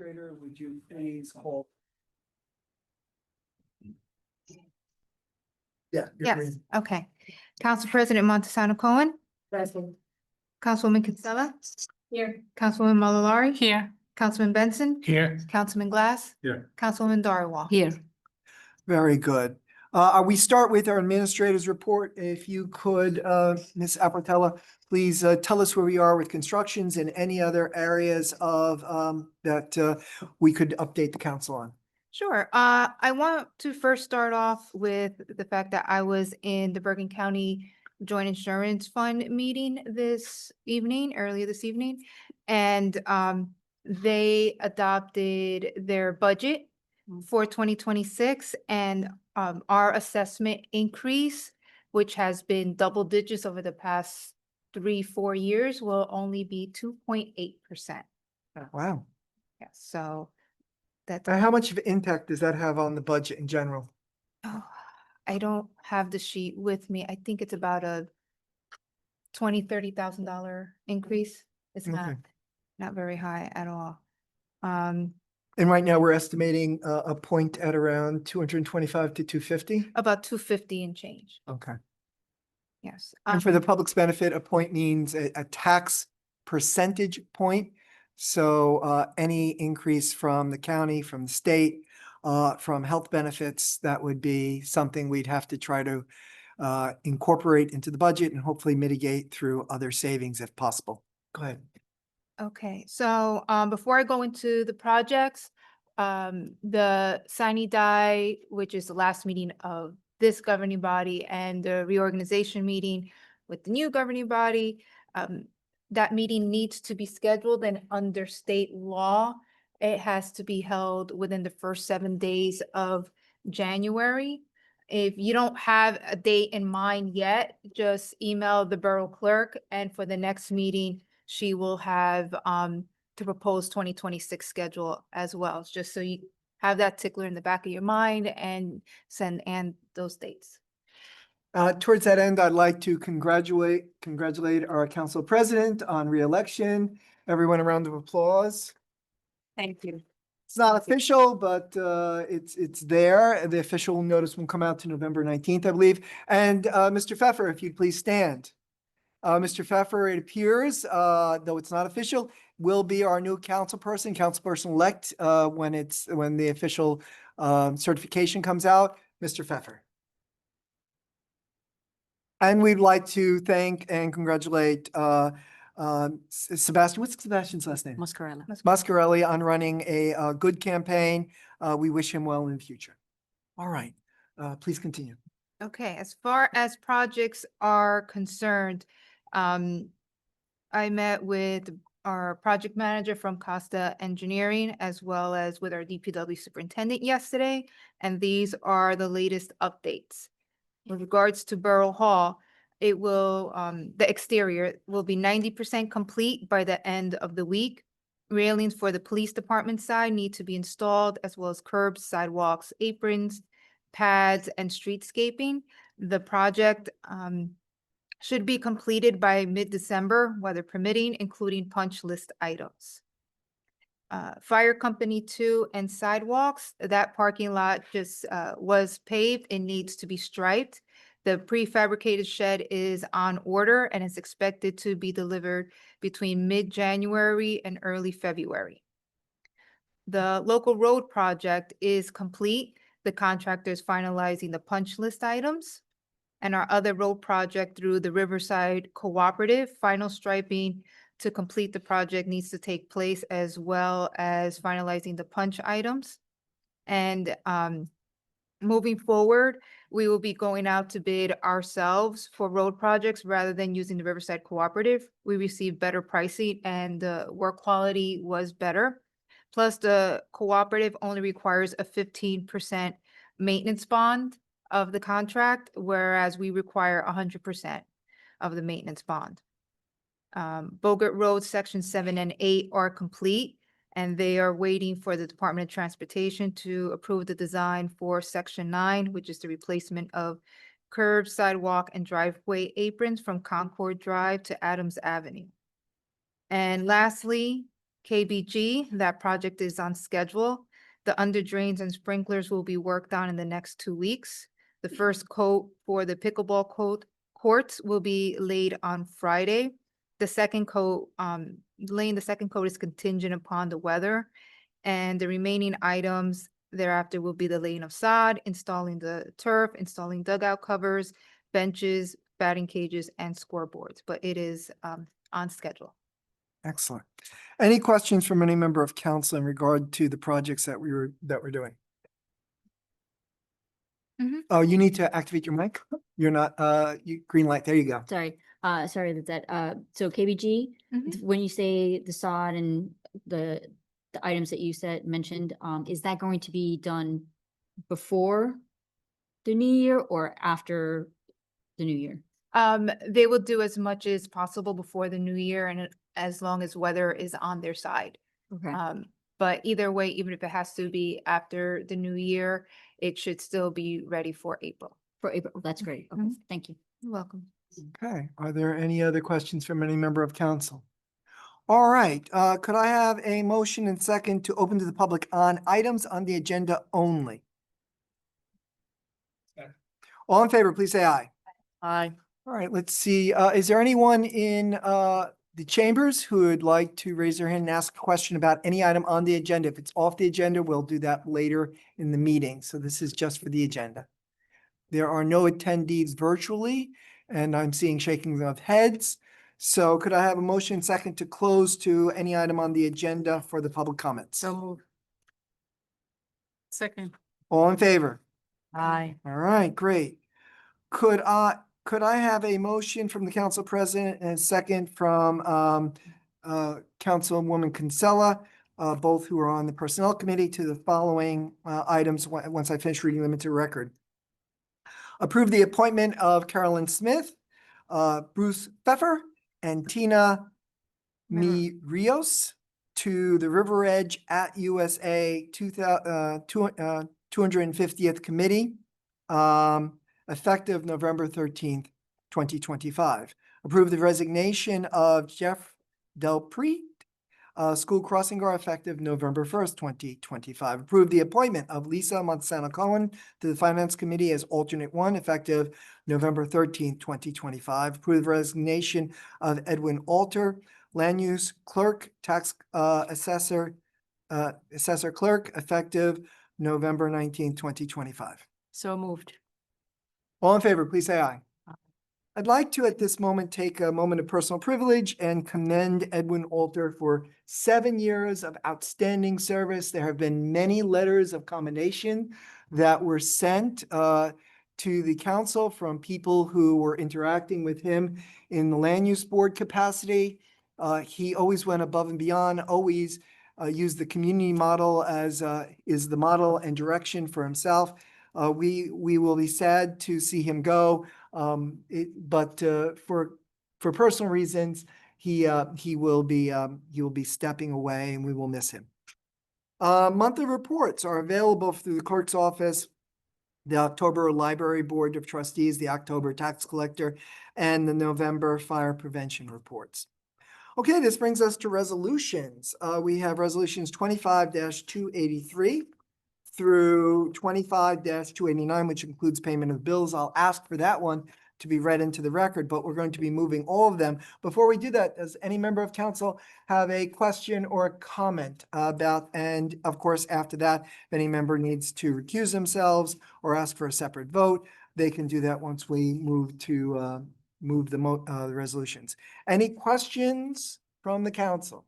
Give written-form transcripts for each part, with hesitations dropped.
Administrator, would you please call? Yeah. you're Yes, free. okay. Council President Montesano Cohen, Present. Councilwoman Kinsella, Here. Councilwoman Mallory. Here. Councilman Benson. Here. Councilman Glass. Here. Councilwoman Doривall. Here. Very good. We start with our administrator's report. If you could, Ms. Apatella, please tell us where we are with constructions and any other areas of that we could update the council on. Sure. I want to first start off with the fact that I was in the Bergen County Joint Insurance Fund meeting earlier this evening. And they adopted their budget for 2026, and our assessment increase, which has been double digits over the past 3-4 years, will only be 2.8%. Wow. Yeah, so that's. How much of an impact does that have on the budget in general? Oh, I don't have the sheet with me. I think it's about a $20,000-$30,000 increase. It's Okay. not very high at all. And right now we're estimating a point at around 225 to 250. About 250 and change. Okay. Yes. And for the public's benefit, a point means a tax percentage point. So any increase from the county, from the state, from health benefits, that would be something we'd have to try to incorporate into the budget and hopefully mitigate through other savings if possible. Go ahead. Okay, so before I go into the projects, the sine die, which is the last meeting of this governing body, and the reorganization meeting with the new governing body, that meeting needs to be scheduled, and under state law, it has to be held within the first 7 days of January. If you don't have a date in mind yet, just email the borough clerk, and for the next meeting, she will have to propose 2026 schedule as well, just so you have that tickler in the back of your mind and send those dates. Towards that end, I'd like to congratulate our council president on re-election. Everyone, a round of applause. Thank you. It's not official, but it's there. The official notice will come out to November 19th, I believe. And Mr. Pfeffer, if you'd please stand. Mr. Pfeffer, it appears, though it's not official, will be our new councilperson-elect when the official certification comes out. Mr. Pfeffer. And we'd like to thank and congratulate Sebastian. What's Sebastian's last name? Mascarella. Mascarelli on running a good campaign. We wish him well in the future. All right, please continue. Okay, as far as projects are concerned, I met with our project manager from Costa Engineering, as well as with our DPW superintendent yesterday, and these are the latest updates. With regards to Borough Hall, it will, the exterior will be 90% complete by the end of the week. Railings for the police department side need to be installed, as well as curbs, sidewalks, aprons, pads, and streetscaping. The project should be completed by mid-December, weather permitting, including punch list items. Fire Company 2 and sidewalks, that parking lot just was paved and needs to be striped. The prefabricated shed is on order and is expected to be delivered between mid-January and early February. The local road project is complete. The contractor is finalizing the punch list items. And our other road project through the Riverside Cooperative, final striping to complete the project needs to take place, as well as finalizing the punch items. And moving forward, we will be going out to bid ourselves for road projects rather than using the Riverside Cooperative. We received better pricing and the work quality was better. Plus, the cooperative only requires a 15% maintenance bond of the contract, whereas we require 100% of the maintenance bond. Bogart Road Section 7 and 8 are complete, and they are waiting for the Department of Transportation to approve the design for Section 9, which is the replacement of curb, sidewalk, and driveway aprons from Concord Drive to Adams Avenue. And lastly, KBG, that project is on schedule. The under drains and sprinklers will be worked on in the next 2 weeks. The first coat for the pickleball courts will be laid on Friday. The second coat, laying the second coat is contingent upon the weather. And the remaining items thereafter will be the laying of sod, installing the turf, installing dugout covers, benches, batting cages, and scoreboards, but it is on schedule. Excellent. Any questions from any member of council in regard to the projects that we're doing? Mhm. Oh, you need to activate your mic. You're not, green light. There you go. Sorry, sorry so KBG, Mhm. when you say the sod and the items that you mentioned, is that going to be done before the new year or after the new year? They will do as much as possible before the new year and as long as weather is on their side. Okay, But either way, even if it has to be after the new year, it should still be ready for April. for April, that's great. Okay, Mhm. thank you. You're welcome. Okay. Are there any other questions from any member of council? All right, could I have a motion and second to open to the public on items on the agenda only? All in favor, please say aye. Aye. All right, let's see, is there anyone in the chambers who would like to raise their hand and ask a question about any item on the agenda? If it's off the agenda, we'll do that later in the meeting. So this is just for the agenda. There are no attendees virtually, and I'm seeing shaking of heads. So could I have a motion second to close to any item on the agenda for the public comments? So moved. Second. All in favor? Aye. All right, great. Could I have a motion from the council president and a second from Councilwoman Kinsella, both who are on the personnel committee, to the following items once I finish reading them into record. Approve the appointment of Carolyn Smith, Bruce Pfeffer, and Tina Mi Rios to the River Edge at USA 250th Committee, effective November 13th, 2025. Approve the resignation of Jeff Delpreet, school crossing guard, effective November 1st, 2025. Approve the appointment of Lisa Monsanto Cohen to the Finance Committee as alternate one, effective November 13th, 2025. Approve the resignation of Edwin Alter, land use clerk, tax assessor clerk, effective November 19th, 2025. So moved. All in favor, please say aye. I'd like to, at this moment, take a moment of personal privilege and commend Edwin Alter for 7 years of outstanding service. There have been many letters of commendation that were sent to the council from people who were interacting with him in the land use board capacity. He always went above and beyond, always used the community model as is the model and direction for himself. We will be sad to see him go. But for personal reasons, he will be stepping away, and we will miss him. Monthly reports are available through the clerk's office, the October Library Board of Trustees, the October Tax Collector, and the November Fire Prevention reports. Okay, this brings us to resolutions. We have resolutions 25-283 through 25-289, which includes payment of bills. I'll ask for that one to be read into the record, but we're going to be moving all of them. Before we do that, does any member of council have a question or a comment about, and of course, after that, if any member needs to recuse themselves or ask for a separate vote, they can do that once we move to move the resolutions. Any questions from the council?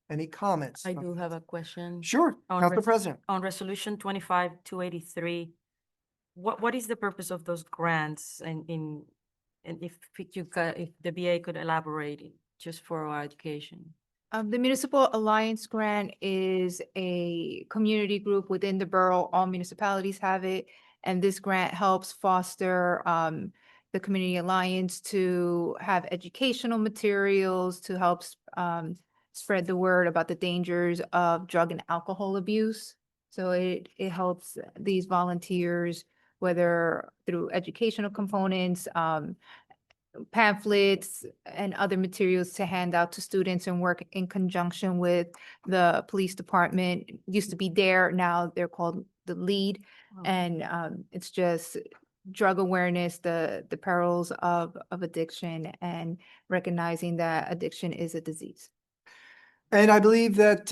Any comments? I do have a question. Sure, On Council President. On resolution 25-283, what is the purpose of those grants and if the BA could elaborate it just for our education? The Municipal Alliance Grant is a community group within the borough. All municipalities have it. And this grant helps foster the Community Alliance to have educational materials, to help spread the word about the dangers of drug and alcohol abuse. So it helps these volunteers, whether through educational components, pamphlets and other materials to hand out to students and work in conjunction with the police department. Used to be DARE, now they're called the LEAD. And it's just drug awareness, the perils of addiction, and recognizing that addiction is a disease. And I believe that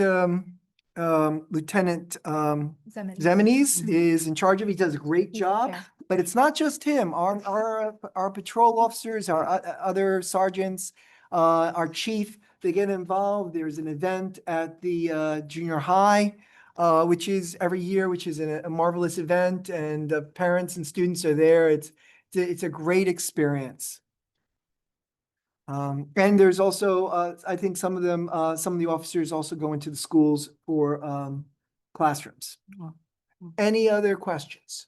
Lieutenant Zemenes is in charge of it. He does a great job. Yeah. But it's not just him. Our patrol officers, our other sergeants, our chief, they get involved. There's an event at the junior high, which is every year, which is a marvelous event, and parents and students are there. It's a great experience. And there's also, I think some of them, some of the officers also go into the schools for classrooms. Any other questions?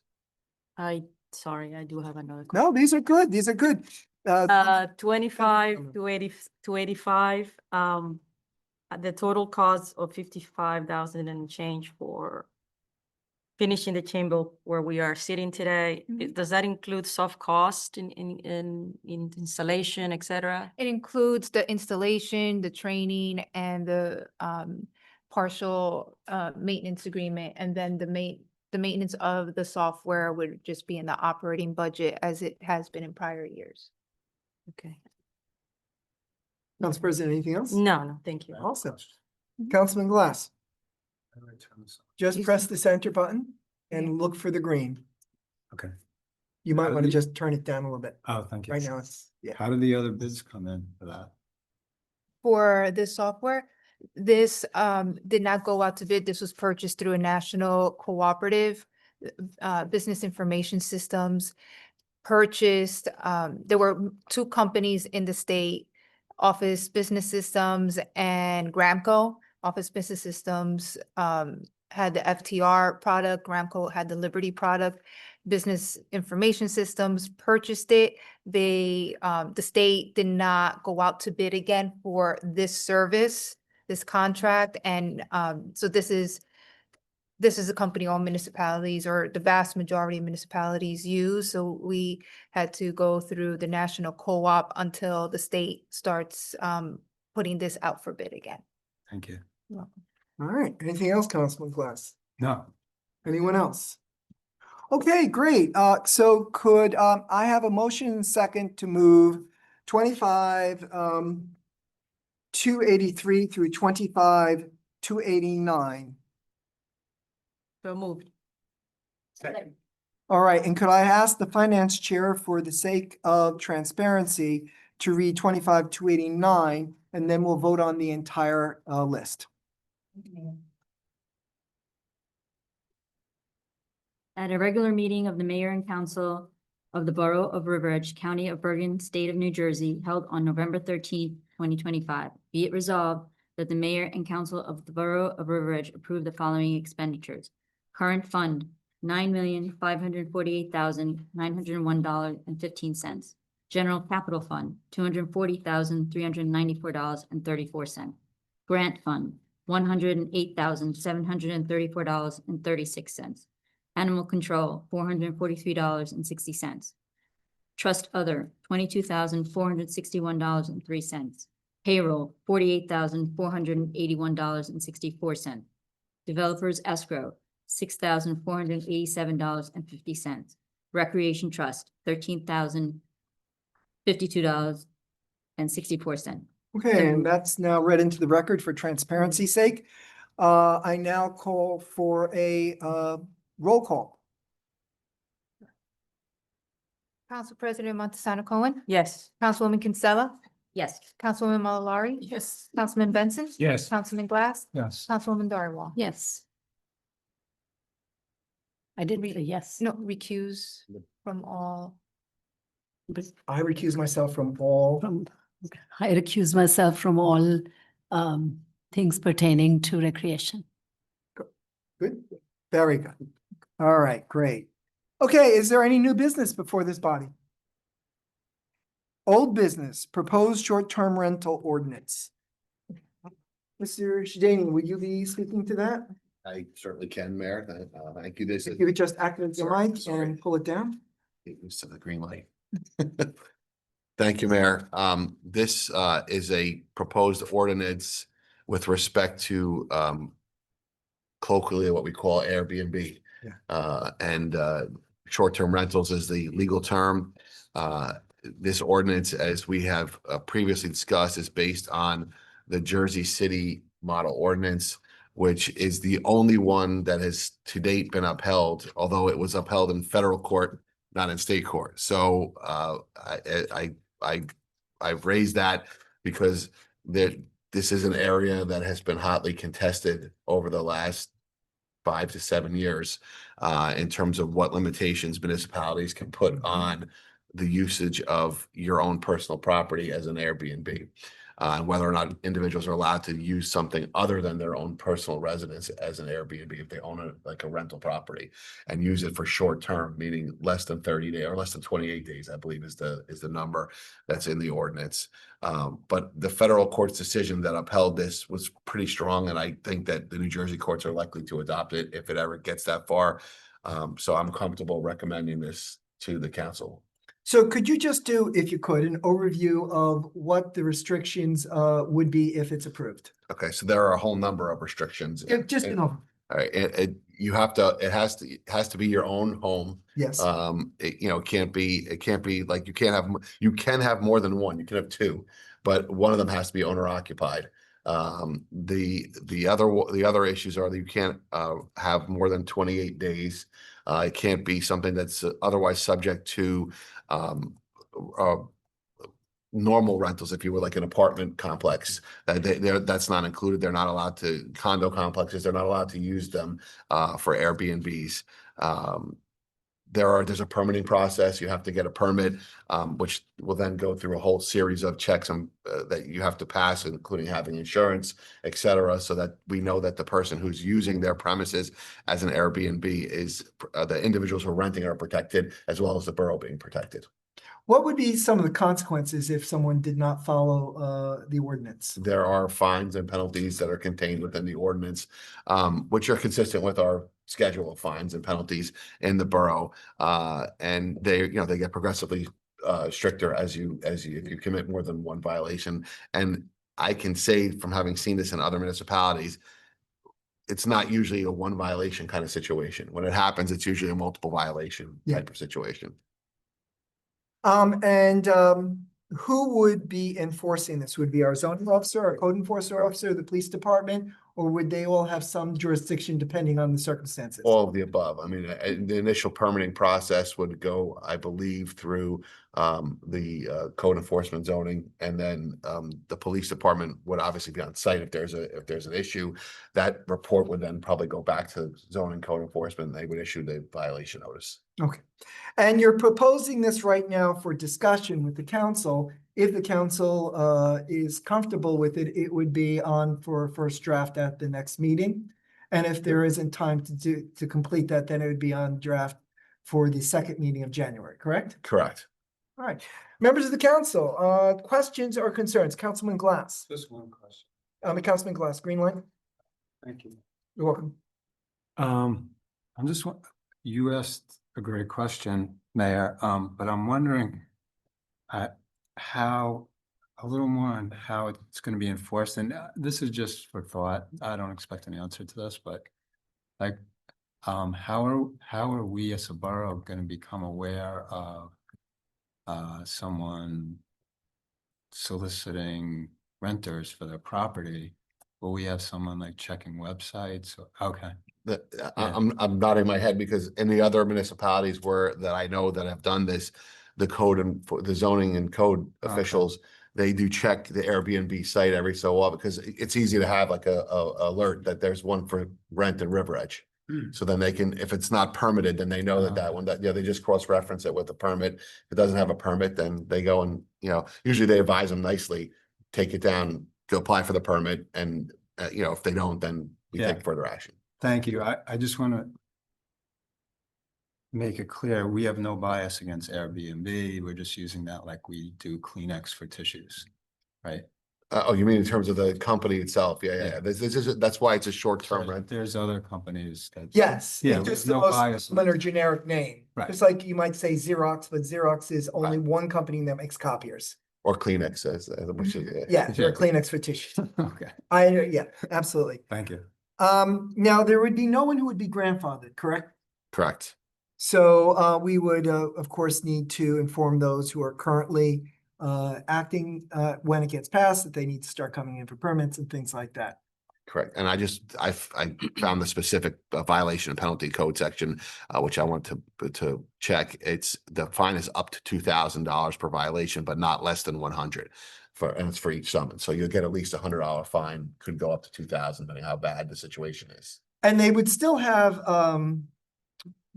Sorry, I do have another. No, these are good. These are good. 25 to 80 to 85, the total cost of 55,000 and change for finishing the chamber where we are sitting today. Does that include soft cost in installation, et cetera? It includes the installation, the training, and the partial maintenance agreement, and then the maintenance of the software would just be in the operating budget as it has been in prior years. Okay. Council President, anything else? No, thank you. Awesome. Councilman Glass, just Yes. press the center button and look for the green. Okay. You might How want to do you- just turn it down a little bit. Oh, thank you. Right now it's, yeah. How did the other bids come in for that? For this software, this did not go out to bid. This was purchased through a national cooperative, business information systems. Purchased, there were two companies in the state, Office Business Systems and Gramco. Office Business Systems had the FTR product, Gramco had the Liberty product. Business Information Systems purchased it. They, the state did not go out to bid again for this service, this contract. And so this is a company all municipalities, or the vast majority of municipalities use. So we had to go through the national co-op until the state starts putting this out for bid again. Thank you. All right. Anything else, Councilman Glass? No, Anyone else? Okay, great. So could I have a motion and second to move 25 283 through 25 289? So moved. All right, and could I ask the finance chair, for the sake of transparency, to read 25 289, and then we'll vote on the entire list. At a regular meeting of the mayor and council of the Borough of River Edge, County of Bergen, State of New Jersey, held on November 13th, 2025, be it resolved that the mayor and council of the Borough of River Edge approve the following expenditures. Current fund, $9,548,901.15. General capital fund, $240,394.34. Grant fund, $108,734.36. Animal control, $443.60. Trust other, $22,461.03. Payroll, $48,481.64. Developers escrow, $6,487.50. Recreation trust, $13,052.64. Okay, and that's now read into the record for transparency's sake. I now call for a roll call. Council President Montesano Cohen, Yes. Councilwoman Kinsella, Yes. Councilwoman Mallory. Yes. Councilman Benson. yes, Councilman Glass, yes. Councilwoman Doривall. Yes. I did say yes. No, recuse from all. But I recuse myself from all. I recuse myself from all things pertaining to recreation. Good, very good. All right, great. Okay, is there any new business before this body? Old business, proposed short-term rental ordinance. Mr. Shadani, would you be speaking to that? I certainly can, Mayor. Thank you. This is. If you would just activate your Sorry, mic sorry. and pull it down. Get used to the green light. Thank you, Mayor. This is a proposed ordinance with respect to colloquially what we call Airbnb. And short-term rentals is the legal term. This ordinance, as we have previously discussed, is based on the Jersey City model ordinance, which is the only one that has to date been upheld, although it was upheld in federal court, not in state court. So I've raised that because this is an area that has been hotly contested over the last 5 to 7 years in terms of what limitations municipalities can put on the usage of your own personal property as an Airbnb. And whether or not individuals are allowed to use something other than their own personal residence as an Airbnb if they own a rental property and use it for short term, meaning less than 30 days or less than 28 days, I believe is the number that's in the ordinance. But the federal court's decision that upheld this was pretty strong, and I think that the New Jersey courts are likely to adopt it if it ever gets that far. So I'm comfortable recommending this to the council. So could you just do, if you could, an overview of what the restrictions would be if it's approved? Okay, so there are a whole number of restrictions. Just an overview. All right, it has to be your own home. Yes. It can't be like you can have more than one, you can have two, but one of them has to be owner occupied. The other issues are that you can't have more than 28 days. It can't be something that's otherwise subject to normal rentals, if you were like an apartment complex, that's not included. They're not allowed to, condo complexes, they're not allowed to use them for Airbnbs. There's a permitting process. You have to get a permit, which will then go through a whole series of checks that you have to pass, including having insurance, et cetera, so that we know that the person who's using their premises as an Airbnb is the individuals who are renting are protected, as well as the borough being protected. What would be some of the consequences if someone did not follow the ordinance? There are fines and penalties that are contained within the ordinance, which are consistent with our schedule of fines and penalties in the borough. And they get progressively stricter if you commit more than one violation. And I can say from having seen this in other municipalities, it's not usually a one violation kind of situation. When it happens, it's usually a multiple violation type of situation. Who would be enforcing this? Would it be our zoning officer, our code enforcement officer, the police department, or would they all have some jurisdiction depending on the circumstances? All of the above. I mean, the initial permitting process would go, I believe, through the code enforcement zoning, and then the police department would obviously be on site if there's an issue. That report would then probably go back to zoning code enforcement, and they would issue the violation notice. Okay. And you're proposing this right now for discussion with the council. If the council is comfortable with it, it would be on for a first draft at the next meeting. And if there isn't time to complete that, then it would be on draft for the second meeting of January, correct? Correct. All right. Members of the council, questions or concerns? Councilman Glass. Just one question. Councilman Glass, green light. Thank you. You're welcome. You asked a great question, Mayor, but I'm wondering how it's going to be enforced. And this is just for thought. I don't expect an answer to this, but like, how are we as a borough going to become aware of someone soliciting renters for their property? Will we have someone like checking websites? Okay. I'm nodding my head because in the other municipalities that I know that have done this, the code and the zoning and code officials, they do check the Airbnb site every so often because it's easy to have like a alert that there's one for rent in River Edge. So then they can, if it's not permitted, then they know they just cross-reference it with the permit. If it doesn't have a permit, then they go and, usually they advise them nicely, take it down, to apply for the permit. And, if they don't, then we take further action. Thank you. I just want to make it clear, we have no bias against Airbnb. We're just using that like we do Kleenex for tissues, right? Oh, you mean in terms of the company itself? Yeah, yeah, Yeah. yeah. This is, that's why it's a short-term There's- rent. There's other companies that. Yes, Yeah, it's with just the no most bias. common or generic name. Right. Just like you might say Xerox, but Xerox is only Right. one company that makes copiers. Or Kleenex, which is, Yeah, they're Yeah. Kleenex for tissues. Okay, Yeah, absolutely. thank you. Now there would be no one who would be grandfathered, correct? correct. So we would, of course, need to inform those who are currently acting when it gets passed, that they need to start coming in for permits and things like that. Correct. And I found the specific violation and penalty code section, which I want to check. It's, the fine is up to $2,000 per violation, but not less than 100 and it's for each summons. So you'll get at least $100 fine, could go up to 2,000, depending how bad the situation is. And they would still have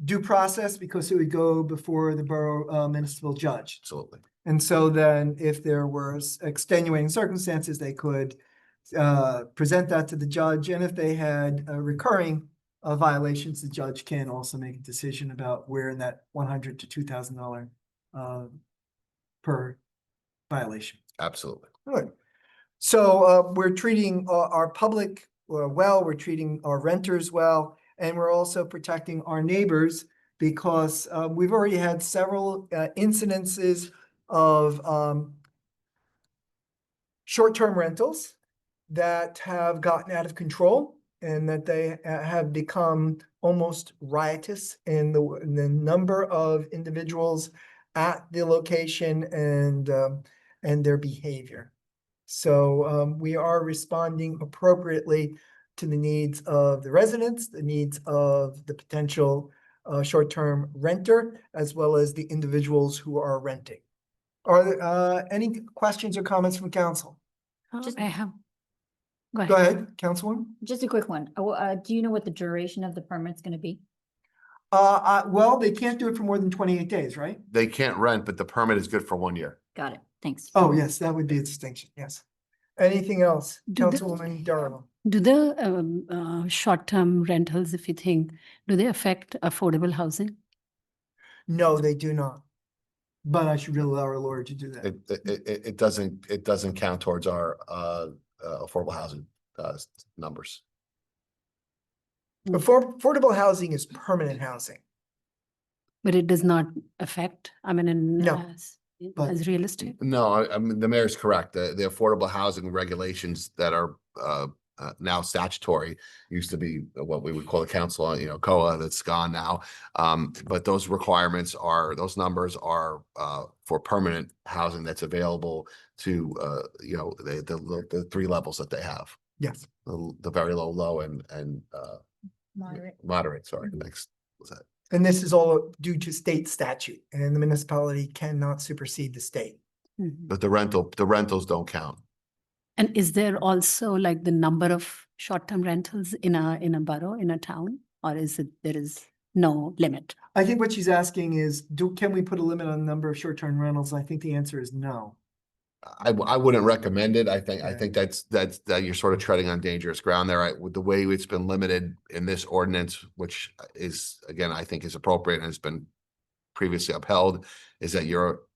due process because it would go before the borough municipal judge. Absolutely. And so then if there were extenuating circumstances, they could present that to the judge. And if they had recurring violations, the judge can also make a decision about where in that $100 to $2,000 per violation. Absolutely. Good. So we're treating our public well, we're treating our renters well, and we're also protecting our neighbors because we've already had several incidences of short-term rentals that have gotten out of control and that they have become almost riotous in the number of individuals at the location and their behavior. So we are responding appropriately to the needs of the residents, the needs of the potential short-term renter, as well as the individuals who are renting. Are there any questions or comments from council? Just- I have. Go Go ahead. ahead, Councilwoman. Just a quick one. Do you know what the duration of the permit's gonna be? Well, they can't do it for more than 28 days, right? They can't rent, but the permit is good for 1 year. Got it. Thanks. Oh, yes, that would be a distinction, yes. Anything else, Do the- Councilwoman Durham? Do the short-term rentals, if you think, do they affect affordable housing? No, they do not. But I should really allow our lawyer to do that. It doesn't count towards our affordable housing numbers. Affordable housing is permanent housing. But it does not affect, I mean, No, but- as real estate? No, I mean, the mayor's correct. The affordable housing regulations that are now statutory used to be what we would call the council, COA, that's gone now. But those requirements those numbers are for permanent housing that's available to, the 3 levels that they have. Yes. The very low, and Moderate. moderate, sorry, next was that. And this is all due to state statute, and the municipality cannot supersede the state. Mhm. But the rentals don't count. And is there also like the number of short-term rentals in a borough, in a town? Or there is no limit? I think what she's asking is, can we put a limit on the number of short-term rentals? I think the answer is no. I wouldn't recommend it. I Yeah. think that you're sort of treading on dangerous ground there. With the way it's been limited in this ordinance, which is, again, I think is appropriate and has been previously upheld, is that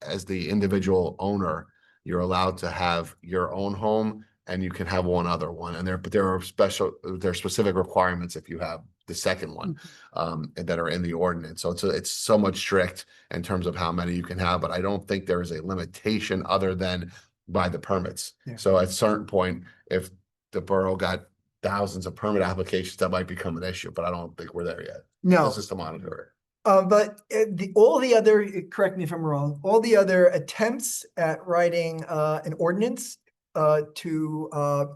as the individual owner, you're allowed to have your own home and you can have one other one. And there are specific requirements if you have the second one, that are in the ordinance. So it's somewhat strict in terms of how many you can have, but I don't think there is a limitation other than by the permits. Yeah. So at a certain point, if the borough got thousands of permit applications, that might become an issue, but I don't think we're there yet. No. This is to monitor it. But all the other, correct me if I'm wrong, all the other attempts at writing an ordinance to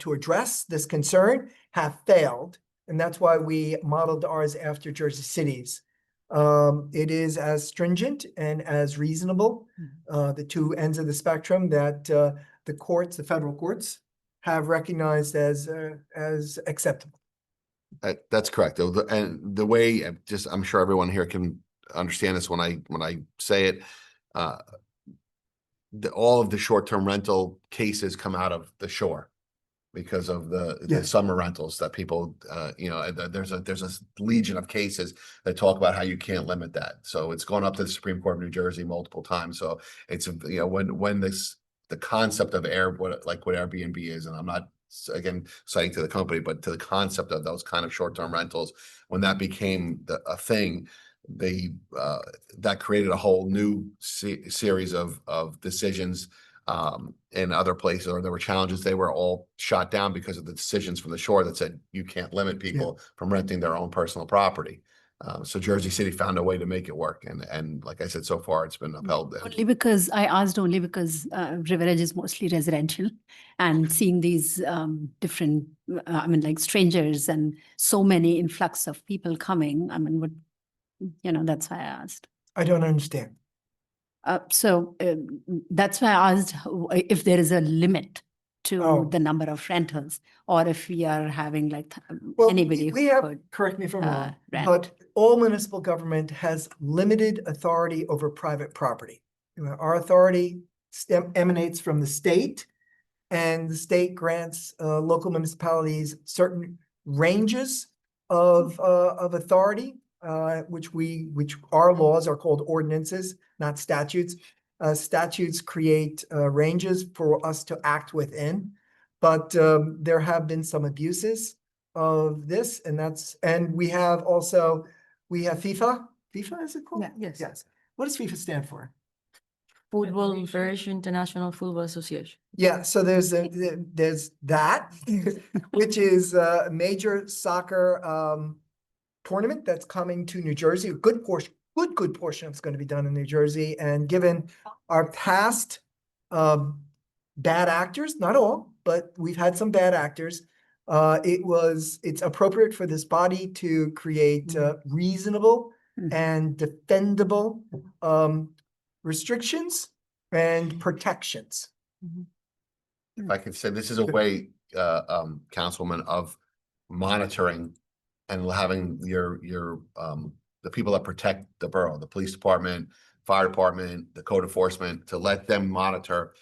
address this concern have failed. And that's why we modeled ours after Jersey City's. It is as stringent and as reasonable, the 2 ends of the spectrum that the courts, the federal courts, have recognized as acceptable. That's correct. And the way, I'm sure everyone here can understand this when I say it, all of the short-term rental cases come out of the shore because of the Yes. summer rentals that people, there's a legion of cases that talk about how you can't limit that. So it's gone up to the Supreme Court of New Jersey multiple times. So it's, when this the concept of what Airbnb is, and I'm not again citing to the company, but to the concept of those kind of short-term rentals, when that became a thing, that created a whole new series of decisions in other places, or there were challenges. They were all shot down because of the decisions from the shore that said you can't limit people from renting their own personal property. So Jersey City found a way to make it work, and like I said, so far it's been upheld. Only because I asked only because River Edge is mostly residential, and seeing these different, I mean, like strangers and so many influx of people coming, I mean, that's why I asked. I don't understand. So that's why I asked if there is a limit to Oh. the number of rentals, or if we are having like Well, anybody we who have, could. correct me if I'm wrong, rent. but all municipal government has limited authority over private property. Our authority emanates from the state, and the state grants local municipalities certain ranges of authority, which our laws are called ordinances, not statutes. Statutes create ranges for us to act within, but there have been some abuses of this, and we have FIFA. FIFA, is it called? Yeah. Yes. Yes. What does FIFA stand for? Football Federation, International Football Association. Yeah, so there's that, which is a major soccer tournament that's coming to New Jersey. A good portion of it's going to be done in New Jersey. And given our past bad actors, not all, but we've had some bad actors, it's appropriate for this body to create reasonable Mhm. and defendable restrictions and protections. If I could say, this is a way, Councilwoman, of monitoring and having the people that protect the borough, the police department, fire department, the code enforcement, to let them monitor.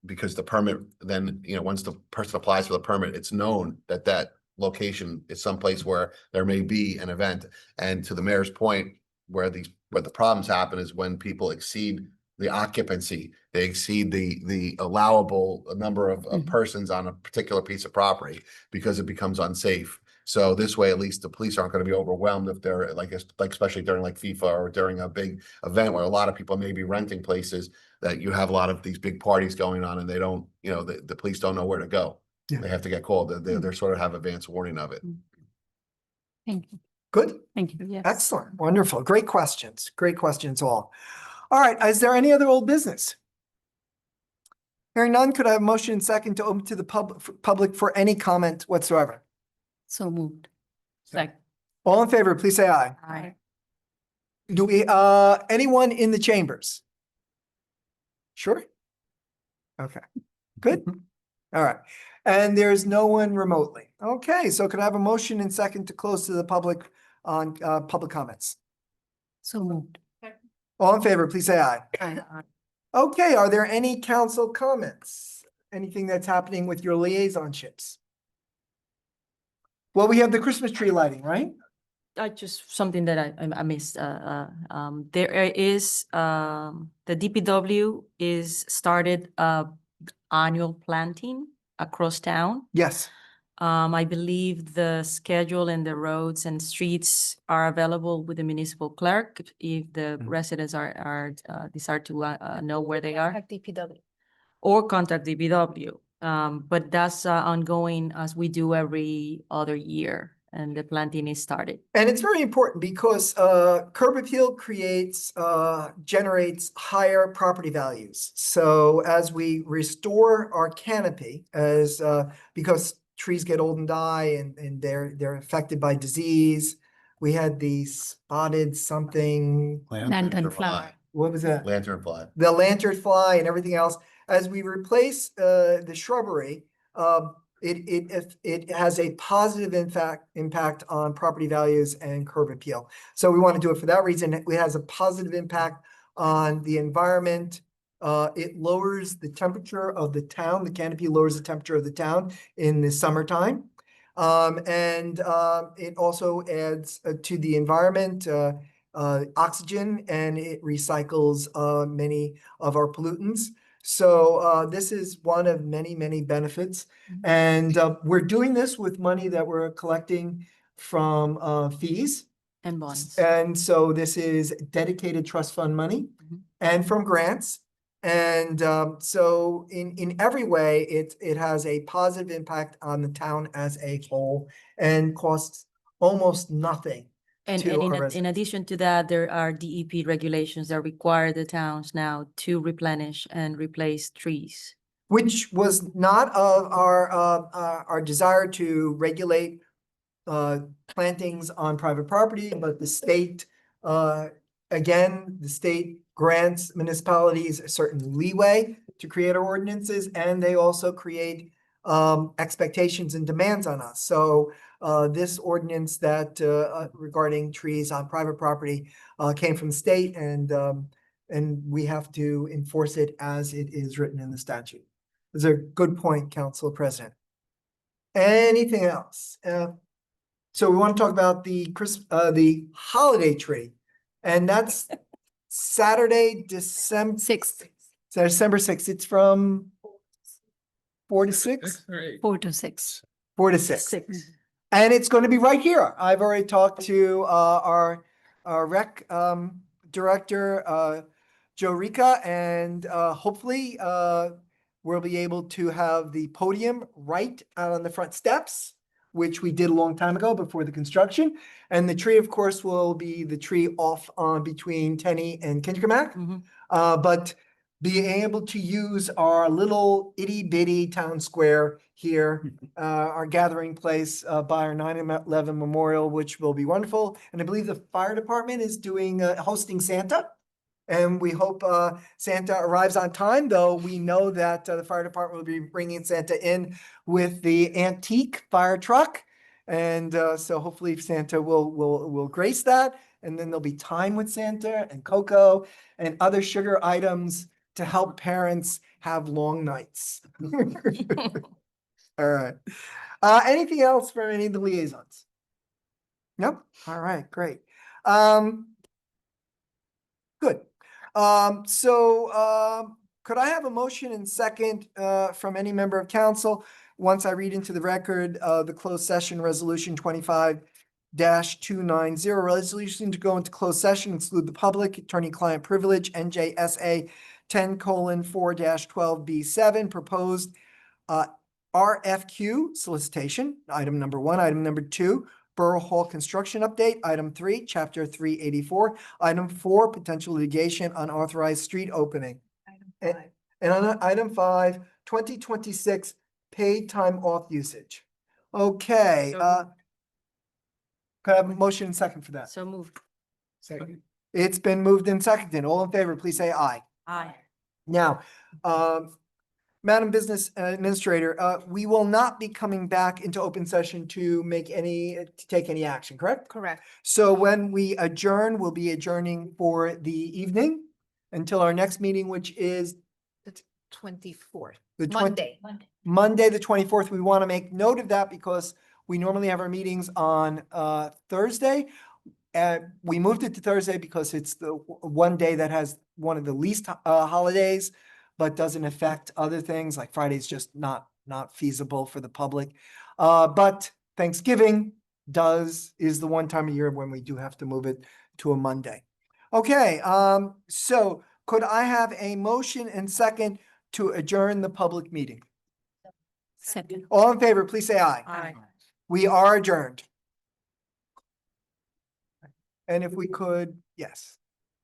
Because the permit, then, once the person applies for the permit, it's known that that location is someplace where there may be an event. And to the mayor's point, where the problems happen is when people exceed the occupancy, they exceed the allowable number of Mhm. persons on a particular piece of property, because it becomes unsafe. So this way, at least the police aren't going to be overwhelmed if they're like especially during like FIFA or during a big event where a lot of people may be renting places, that you have a lot of these big parties going on and they don't, the police don't know where to go. Yeah. They have to get called. They're sort of have advance warning of it. Thank you. Good? Thank you. Yes. Excellent. Wonderful. Great questions. Great questions all. All right. Is there any other old business? Hearing none, could I have a motion and second to open to the public for any comment whatsoever? So moved. Second. All in favor, please say aye. Aye. Do we, anyone in the chambers? Sure. Okay, good. All right. And there's no one remotely. Okay, so could I have a motion and second to close to the public on, public comments? So moved. All in favor, please say aye. Okay, are there any council comments? Anything that's happening with your liaisonships? Well, we have the Christmas tree lighting, right? Just something that I missed. There is, the DPW is started annual planting across town. Yes. I believe the schedule and the roads and streets are available with the municipal clerk if the residents are desire to know where they are, At DPW. or contact DPW. But that's ongoing as we do every other year, and the planting is started. And it's very important because curb appeal generates higher property values. So as we restore our canopy, because trees get old and die and they're affected by disease. We had the spotted something, Lantern fly. what was that? Lantern fly. The lanternfly and everything else. As we replace the shrubbery, it has a positive impact on property values and curb appeal. So we want to do it for that reason. It has a positive impact on the environment. It lowers the temperature of the town. The canopy lowers the temperature of the town in the summertime. And it also adds to the environment oxygen, and it recycles many of our pollutants. So this is one of many, many benefits. And we're doing this with money that we're collecting from fees. And bonds. And so this is dedicated trust fund money Mhm. and from grants. And so in every way, it has a positive impact on the town as a whole and costs almost nothing. And to our in residents. addition to that, there are DEP regulations that require the towns now to replenish and replace trees. Which was not of our desire to regulate plantings on private property, but the state, again, the state grants municipalities a certain leeway to create our ordinances, and they also create expectations and demands on us. So this ordinance that regarding trees on private property came from the state, and we have to enforce it as it is written in the statute. It's a good point, Council President. Anything else? So we want to talk about the holiday tree, and that's Saturday, December 6th, December 6th. It's from 4 to 6? 4 to 6. 4 to 6. Six. And it's going to be right here. I've already talked to our rec director, Joe Rica, and hopefully we'll be able to have the podium right out on the front steps, which we did a long time ago before the construction. And the tree, of course, will be the tree off on between Tenny and Kindermack. Mhm. But being able to use our little itty bitty town square here, our gathering place by our 9/11 memorial, which will be wonderful. And I believe the fire department is doing hosting Santa. And we hope Santa arrives on time, though we know that the fire department will be bringing Santa in with the antique fire truck. And so hopefully Santa will grace that. And then there'll be time with Santa and cocoa and other sugar items to help parents have long nights. All right. Anything else from any of the liaisons? Nope. All right, great. Good. Could I have a motion and second from any member of council? Once I read into the record, the closed session resolution 25-290, resolution to go into closed session, exclude the public, attorney-client privilege, NJSA 10:4-12B7, proposed RFQ solicitation, item number 1, item number 2, Borough Hall construction update, item 3, chapter 384, item 4, potential litigation unauthorized street opening. And on item 5, 2026 paid time off usage. Okay, So could I have a motion and second for that? So moved. Second. It's been moved and seconded. All in favor, please say aye. Aye. Now, Madam Business Administrator, we will not be coming back into open session to take any action, correct? Correct. So when we adjourn, we'll be adjourning for the evening until our next meeting, which is 24th, the Monday. Monday, the 24th. We want to make note of that because we normally have our meetings on Thursday. We moved it to Thursday because it's the one day that has one of the least holidays, but doesn't affect other things, like Friday's just not feasible for the public. But Thanksgiving is the one time of year when we do have to move it to a Monday. Okay, so could I have a motion and second to adjourn the public meeting? Second. All in favor, please say aye. Aye. We are adjourned. And if we could, yes.